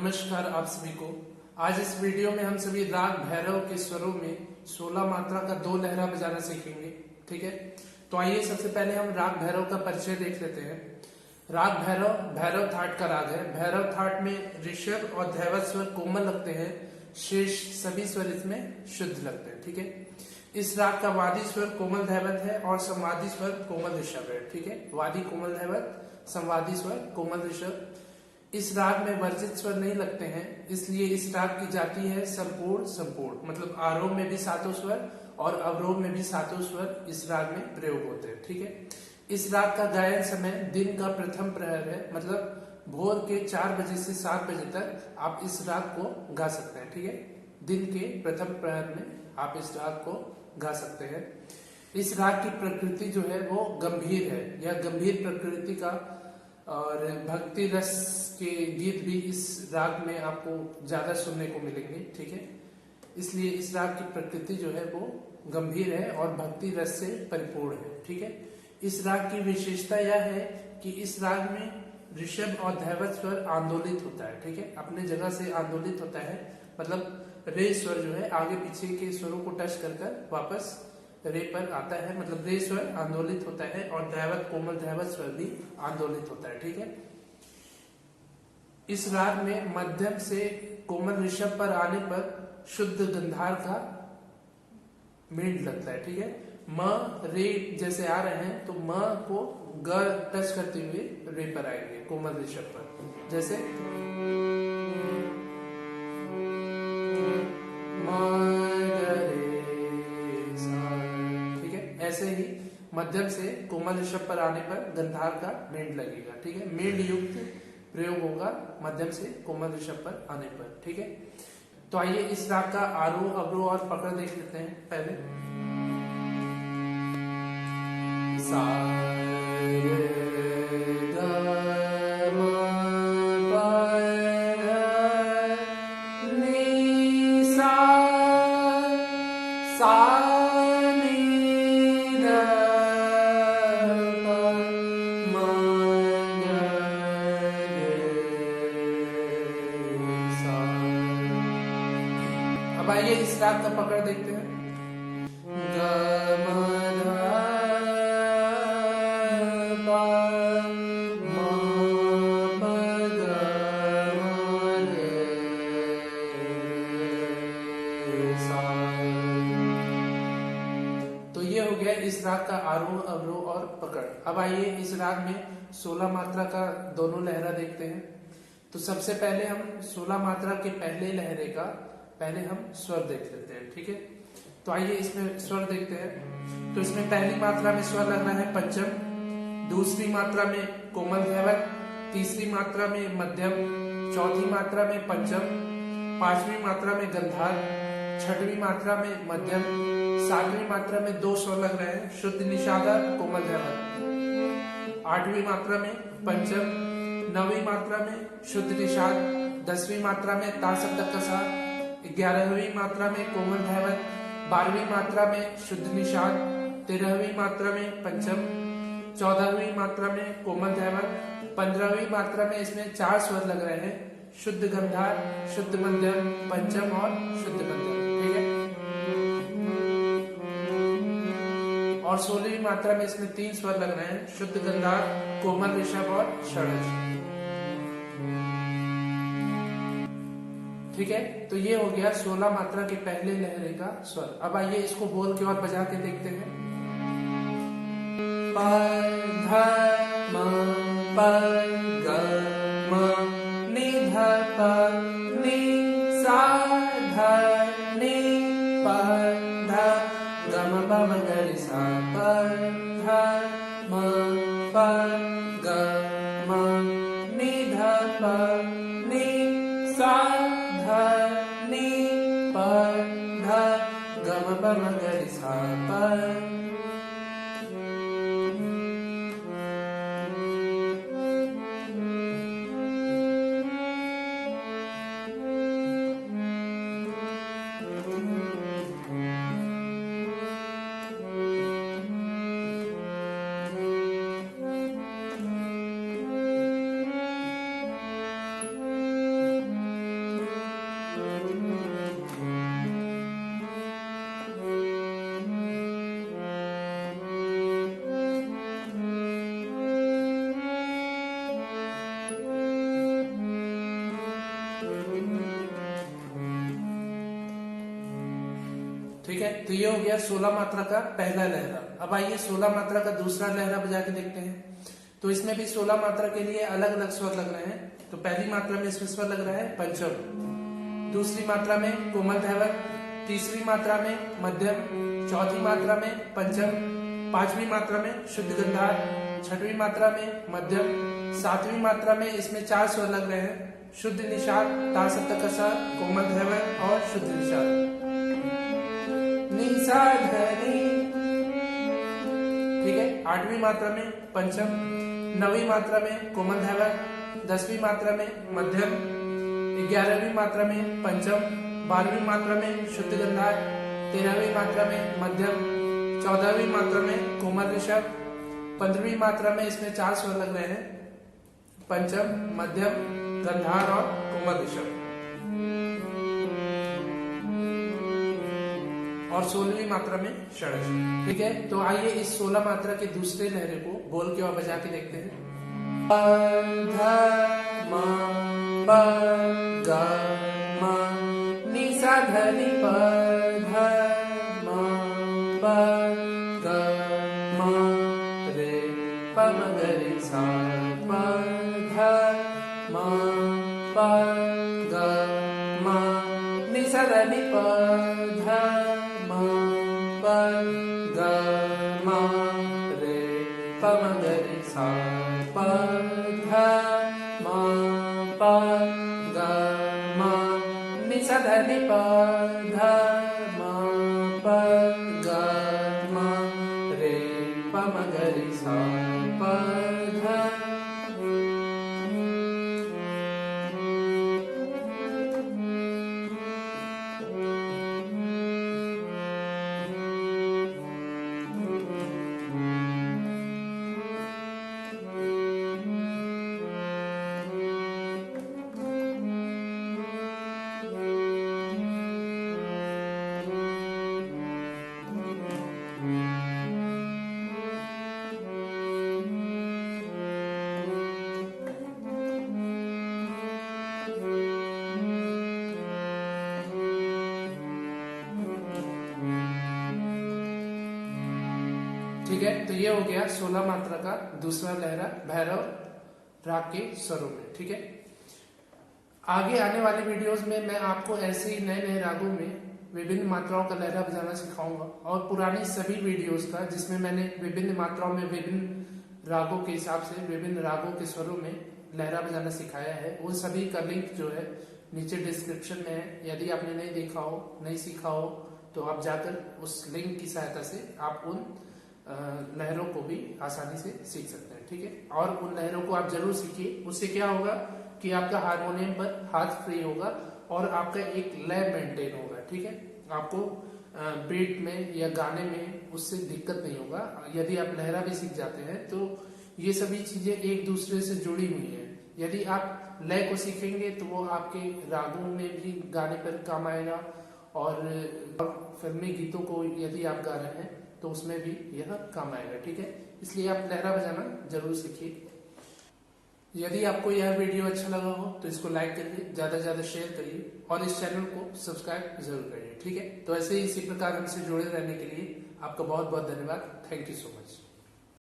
नमस्कार आप सभी को। आज इस वीडियो में हम सभी राग भैरव के स्वरों में 16 मात्रा का दो लहरा बजाना सीखेंगे। ठीक है, तो आइए सबसे पहले हम राग भैरव का परिचय देख लेते हैं। राग भैरव भैरव थाट का राग है। भैरव थाट में ऋषभ और धैवत स्वर कोमल लगते हैं, शेष सभी स्वर इसमें शुद्ध लगते हैं। ठीक है, इस राग का वादी स्वर कोमल धैवत है और संवादी स्वर कोमल ऋषभ है। ठीक है, वादी कोमल धैवत, संवादी स्वर कोमल ऋषभ। इस राग में वर्जित स्वर नहीं लगते हैं, इसलिए इस राग की जाति है संपूर्ण संपूर्ण, मतलब आरोह में भी सातों स्वर और अवरोह में भी सातों स्वर इस राग में प्रयोग होते हैं। ठीक है, इस राग का गायन समय दिन का प्रथम प्रहर है, मतलब भोर के 4 बजे से 7 बजे तक आप इस राग को गा सकते हैं। ठीक है, दिन के प्रथम प्रहर में आप इस राग को गा सकते हैं। इस राग की प्रकृति जो है वो गंभीर है, यह गंभीर प्रकृति का, और भक्ति रस के गीत भी इस राग में आपको ज्यादा सुनने को मिलेंगे। ठीक है, इसलिए इस राग की प्रकृति जो है वो गंभीर है और भक्ति रस से परिपूर्ण है। ठीक है, इस राग की विशेषता यह है कि इस राग में ऋषभ और धैवत स्वर आंदोलित होता है। ठीक है, अपने जगह से आंदोलित होता है, मतलब रे स्वर जो है आगे पीछे के स्वरों को टच कर वापस रे पर आता है, मतलब रे स्वर आंदोलित होता है और धैवत कोमल धैवत स्वर भी आंदोलित होता है। ठीक है, इस राग में मध्यम से कोमल ऋषभ पर आने पर शुद्ध गंधार का मेंढ लगता है। ठीक है, म रे जैसे आ रहे हैं तो म को ग टच करते हुए रे पर आएंगे कोमल ऋषभ पर, जैसे ऐसे ही मध्यम से कोमल ऋषभ पर आने पर गंधार का मेंढ लगेगा। ठीक है, मेंढ युक्त प्रयोग होगा मध्यम से कोमल ऋषभ पर आने पर। ठीक है, तो आइए इस राग का आरोह अवरोह और पकड़ देख लेते हैं। पहले सा अब आइए इस राग का पकड़ देखते हैं। तो ये हो गया इस राग का आरोह अवरोह और पकड़। अब आइए इस राग में 16 मात्रा का दोनों लहरा देखते हैं। तो सबसे पहले हम 16 मात्रा के पहले लहरे का पहले हम स्वर देख लेते हैं। ठीक है, तो आइए इसमें स्वर देखते हैं। तो इसमें पहली मात्रा में स्वर लग रहा है पंचम, दूसरी मात्रा में कोमल धैवत, तीसरी मात्रा में मध्यम, चौथी मात्रा में पंचम, पांचवी मात्रा में गंधार, छठवीं मात्रा में मध्यम, सातवीं मात्रा में 2 स्वर लग रहे हैं, शुद्ध निषादा कोमल धैवत, आठवीं मात्रा में पंचम, नौवीं मात्रा में शुद्ध निषाद, 10वीं मात्रा में तासप्तक कसा, 11वीं मात्रा में कोमल धैवत, 12वीं मात्रा में शुद्ध निषाद, 13वीं मात्रा में पंचम, 14वीं मात्रा में कोमल धैवत, 15वीं मात्रा में इसमें 4 स्वर लग रहे हैं, शुद्ध गंधार, शुद्ध मध्यम, पंचम और शुद्ध मध्यम। ठीक है, और 16वीं मात्रा में इसमें 3 स्वर लग रहे हैं, शुद्ध गंधार, कोमल ऋषभ और षडज। ठीक है, तो ये हो गया 16 मात्रा के पहले लहरे का स्वर। अब आइए इसको बोल के और बजा के देखते हैं। प ध म प ग म नि ध प नि सा ध नि प ध ग म प म ग रि सा प ध म प ग म नि ध प नि सा नि प ध ग म प म ग रि सा प। तो ये हो गया 16 मात्रा का पहला लहरा। अब आइए 16 मात्रा का दूसरा लहरा बजा के देखते हैं। तो इसमें भी 16 मात्रा के लिए अलग अलग स्वर लग रहे हैं। तो पहली मात्रा में इसमें स्वर लग रहा है पंचम, दूसरी मात्रा में कोमल धैवत, तीसरी मात्रा में मध्यम, चौथी मात्रा में पंचम, पांचवी मात्रा में शुद्ध गंधार, छठवीं मात्रा में मध्यम, सातवीं मात्रा में इसमें 4 स्वर लग रहे हैं, शुद्ध निषाद, ता सप्तक कसा, कोमल धैवत और शुद्ध निषाद। निषाधनी, ठीक है। आठवीं मात्रा में पंचम, नवीं मात्रा में कोमल धैवत, 10वीं मात्रा में मध्यम, 11वीं मात्रा में पंचम, 12वीं मात्रा में शुद्ध गंधार, 13वीं मात्रा में मध्यम, 14वीं मात्रा में कोमल ऋषभ, 15वीं मात्रा में इसमें 4 स्वर लग रहे हैं, पंचम, मध्यम, गंधार और कोमल ऋषभ। और 16वीं मात्रा में षड्ज। ठीक है, तो आइए इस 16 मात्रा के दूसरे लहरे को बोल के और बजा के देखते हैं। निसा धनी रे पमगरी सा निसा धनी रे पमगरी सा निसा धनी रे पमगरी सा ठीक है, तो ये हो गया 16 मात्रा का दूसरा लहरा भैरव राग के स्वरों में। ठीक है, आगे आने वाली वीडियोस में मैं आपको ऐसे ही नए नए रागों में विभिन्न मात्राओं का लहरा बजाना सिखाऊंगा, और पुरानी सभी वीडियोस का जिसमें मैंने विभिन्न मात्राओं में विभिन्न रागों के हिसाब से विभिन्न रागों के स्वरों में लहरा बजाना सिखाया है, उन सभी का लिंक जो है नीचे डिस्क्रिप्शन में है। यदि आपने नहीं देखा हो, नहीं सीखा हो, तो आप जाकर उस लिंक की सहायता से आप उन लहरों को भी आसानी से सीख सकते हैं। ठीक है, और उन लहरों को आप जरूर सीखिए। उससे क्या होगा कि आपका हारमोनियम पर हाथ फ्री होगा और आपका एक लय मेंटेन होगा। ठीक है, आपको बीट में या गाने में उससे दिक्कत नहीं होगा। यदि आप लहरा भी सीख जाते हैं तो ये सभी चीजें एक दूसरे से जुड़ी हुई हैं। यदि आप लय को सीखेंगे तो वो आपके रागों में भी गाने पर काम आएगा, और फिल्मी गीतों को यदि आप गा रहे हैं तो उसमें भी यह काम आएगा। ठीक है, इसलिए आप लहरा बजाना जरूर सीखिए। यदि आपको यह वीडियो अच्छा लगा हो तो इसको लाइक करिए, ज्यादा से ज्यादा शेयर करिए, और इस चैनल को सब्सक्राइब जरूर करिए। ठीक है, तो ऐसे ही इसी प्रकार हमसे जुड़े रहने के लिए आपका बहुत बहुत धन्यवाद। Thank you so much.